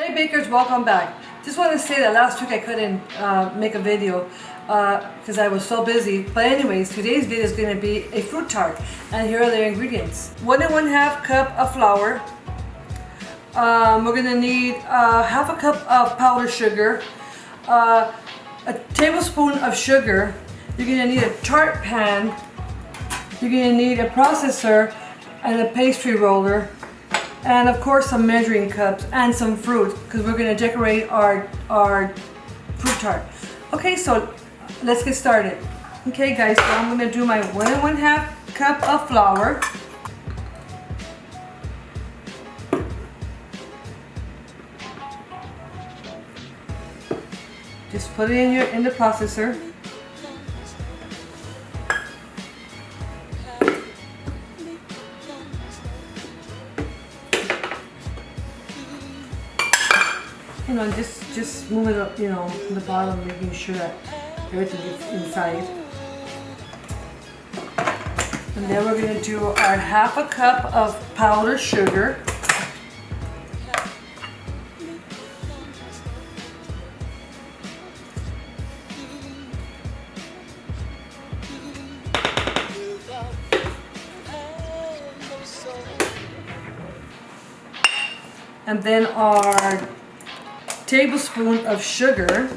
Hey bakers, welcome back. Just want to say that last week I couldn't make a video because I was so busy. But anyways, today's video is going to be a fruit tart, and here are the ingredients. 1 1/2 cup of flour. We're going to need half a cup of powdered sugar, a tablespoon of sugar. You're going to need a tart pan. You're going to need a processor and a pastry roller. And of course some measuring cups and some fruit because we're going to decorate our fruit tart. Okay, so let's get started. Okay guys, so I'm going to do my 1 1/2 cup of flour. Just put it in the processor. You know, just move it up, you know, in the bottom, making sure that everything gets inside. And then we're going to do our half a cup of powdered sugar. And then our tablespoon of sugar.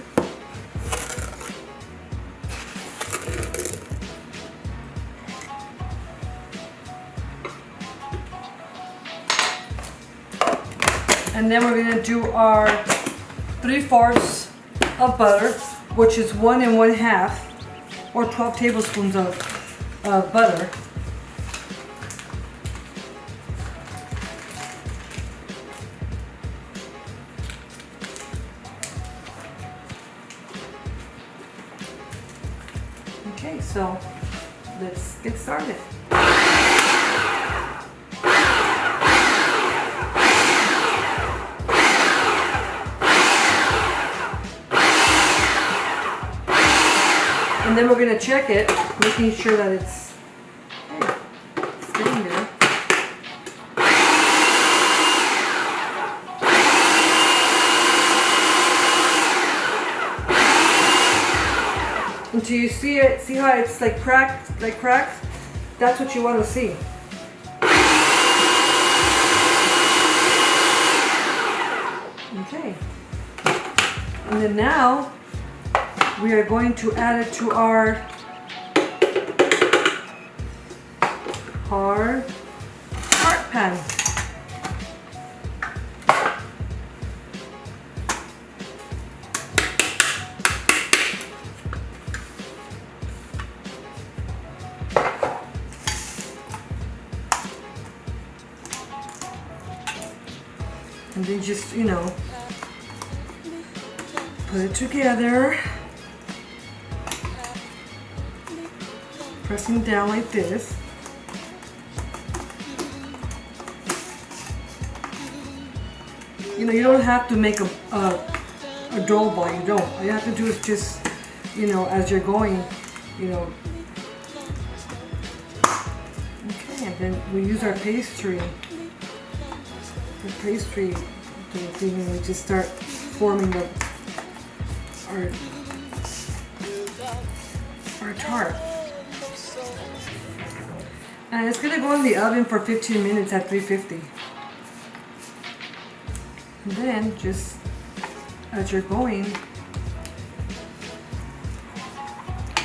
And then we're going to do our 3/4 of butter, which is 1 1/2 or 12 tablespoons of butter. Okay, so let's get started. And then we're going to check it, making sure that it's getting there. Until you see it, see how it's like cracked, that's what you want to see. Okay. And then now we are going to add it to our tart pan. And then just, you know, put it together, pressing down like this. You know, you don't have to make a dough ball, you don't. All you have to do is just, you know, as you're going, you know. Okay, and then we use our pastry. The pastry thing, and we just start forming our tart. And it's going to go in the oven for 15 minutes at 350. And then just as you're going,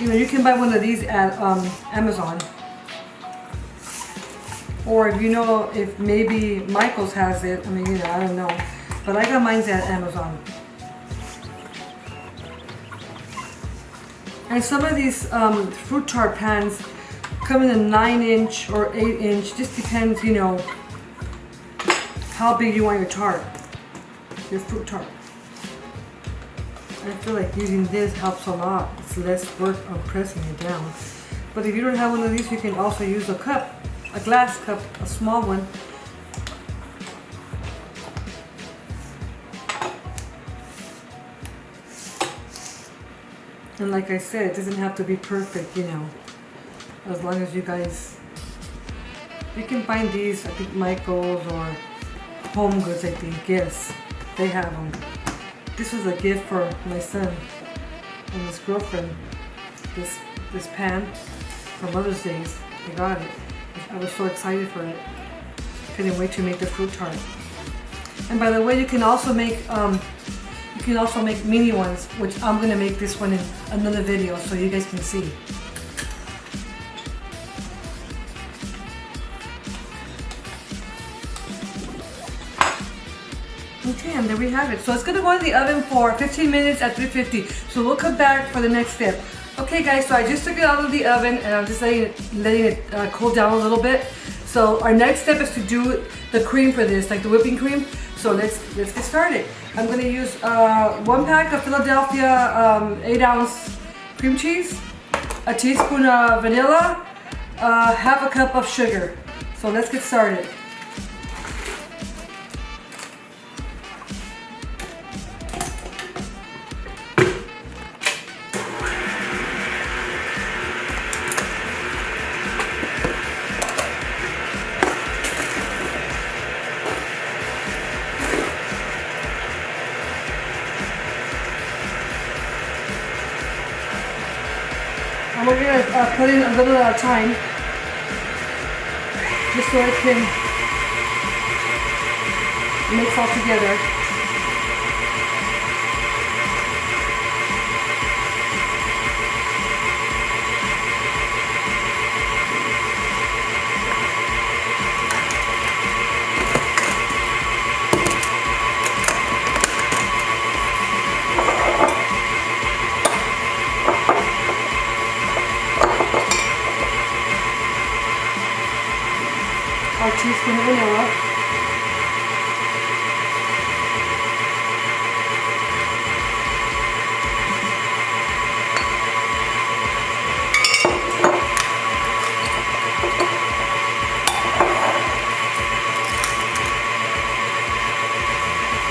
you know, you can buy one of these at Amazon. Or if you know, if maybe Michael's has it, I mean, you know, I don't know. But I got mine at Amazon. And some of these fruit tart pans come in a 9-inch or 8-inch. Just depends, you know, how big you want your tart, your fruit tart. I feel like using this helps a lot. It's less work on pressing it down. But if you don't have one of these, you can also use a cup. A glass cup, a small one. And like I said, it doesn't have to be perfect, you know, as long as you guys, you can find these, I think Michael's or Home Goods, I think, yes. they have them. This was a gift for my son and his girlfriend. This pan for Mother's Day. They got it. I was so excited for it. Couldn't wait to make the fruit tart. And by the way, you can also make mini ones, which I'm gonna make this one in another video so you guys can see. Okay, and there we have it. So it's gonna go in the oven for 15 minutes at 350. So we'll come back for the next step. Okay guys, so I just took it out of the oven and I'm just letting it cool down a little bit. So our next step is to do the cream for this, like the whipping cream. So let's get started. I'm gonna use 1 pack of Philadelphia 8-ounce cream cheese, a teaspoon of vanilla, half a cup of sugar. So let's get started. And we're going to put in a little at a time, just so it can mix all together. Our teaspoon of vanilla.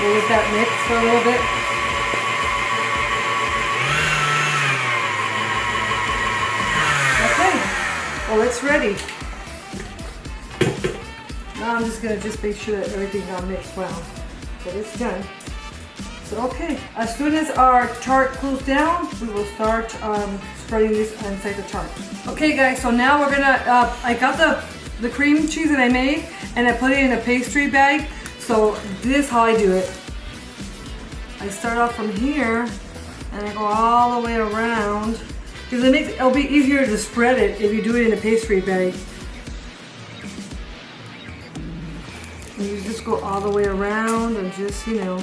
We'll let that mix for a little bit. Okay, well it's ready. Now I'm just going to make sure that everything got mixed well. So it's done. So okay, as soon as our tart cools down, we will start spreading this inside the tart. Okay guys, so now we're gonna, I got the cream cheese that I made and I put it in a pastry bag. So this is how I do it. I start off from here and I go all the way around because it'll be easier to spread it if you do it in a pastry bag. And you just go all the way around and just, you know.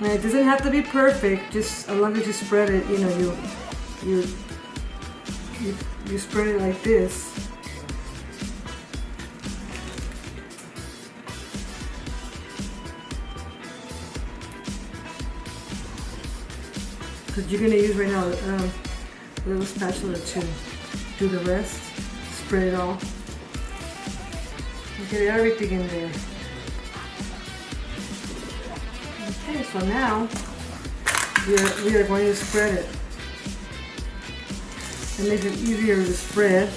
And it doesn't have to be perfect, just as long as you spread it, you know, you spread it like this. Because you're going to use right now a little spatula to do the rest. Spread it all. Get everything in there. Okay, so now we are going to spread it. It makes it easier to spread.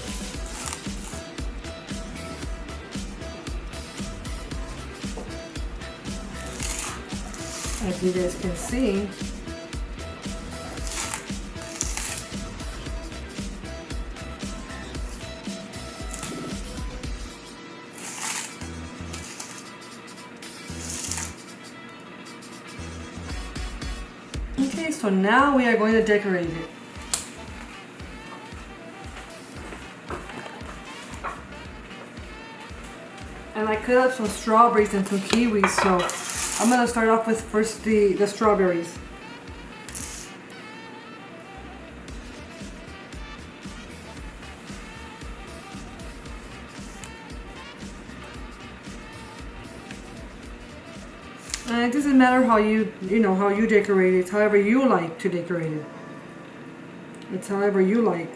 As you guys can see, okay, so now we are going to decorate it. And I cut up some strawberries and some kiwis, so I'm going to start off with first the strawberries. And it doesn't matter how you decorate it. It's however you like to decorate it. It's however you like.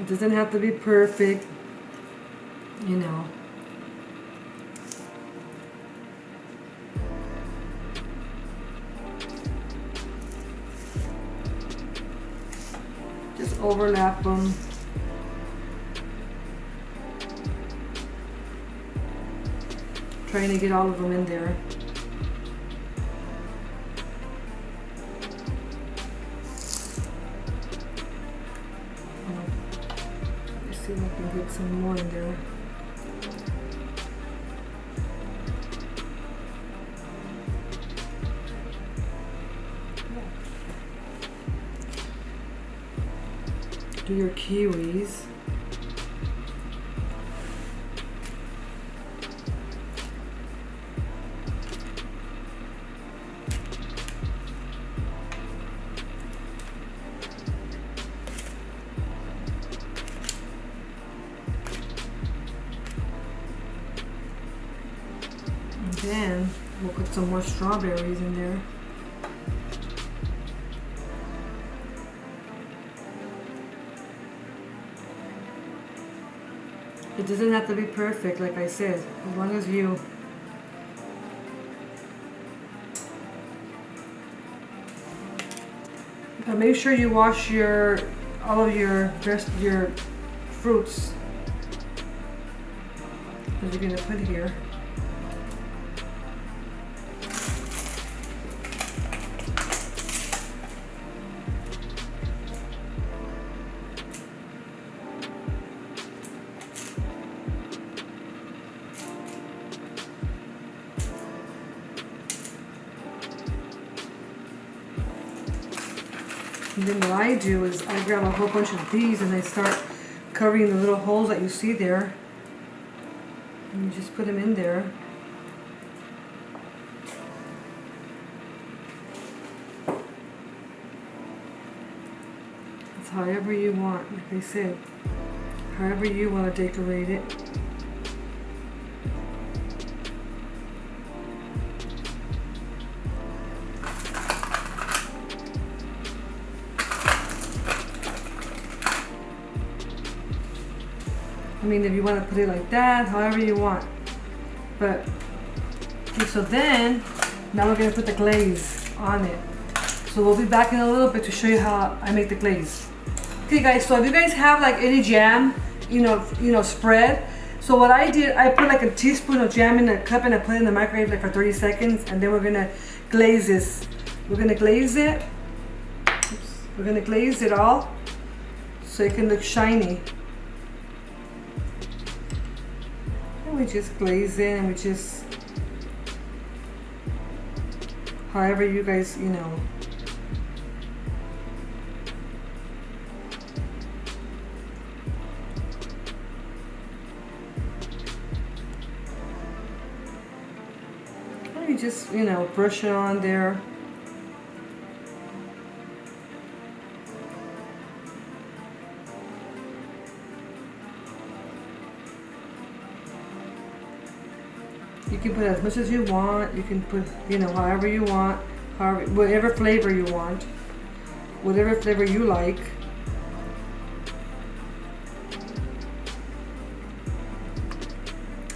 It doesn't have to be perfect, you know. overlap them. Trying to get all of them in there. Let's see if I can get some more in there. Do your kiwis. And then we'll put some more strawberries in there. It doesn't have to be perfect, like I said, as long as you but make sure you wash all of your fruits that you're gonna put here. And then what I do is I grab a whole bunch of these and I start covering the little holes that you see there. And you just put them in there. It's however you want, like I said, however you want to decorate it. I mean, if you want to put it like that, however you want. But, okay, so then, now we're going to put the glaze on it. So we'll be back in a little bit to show you how I make the glaze. Okay guys, so if you guys have like any jam, you know, spread. So what I did, I put like a teaspoon of jam in a cup and I put it in the microwave like for 30 seconds. And then we're going to glaze this. We're going to glaze it. Oops. We're going to glaze it all so it can look shiny. We just glaze in and we just, however you guys, you know. And you just, you know, brush it on there. You can put as much as you want. You can put, you know, however you want, whatever flavor you want, whatever flavor you like.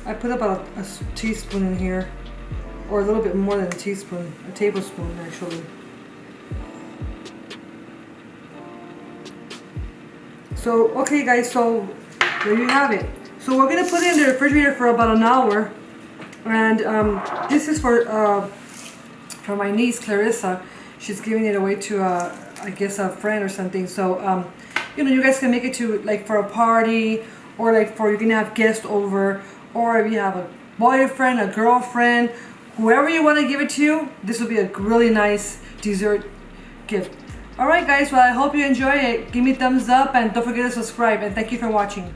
I put about a teaspoon in here, or a little bit more than a teaspoon, a tablespoon actually. So, okay guys, so there you have it. So we're gonna put it in the refrigerator for about an hour. And this is for my niece Clarissa. She's giving it away to I guess a friend or something. So you know, you guys can make it to like for a party, or like for you can have guests over, or if you have a boyfriend, a girlfriend, whoever you want to give it to, this will be a really nice dessert gift. Alright guys, well I hope you enjoy it. Give me a thumbs up and don't forget to subscribe, and thank you for watching.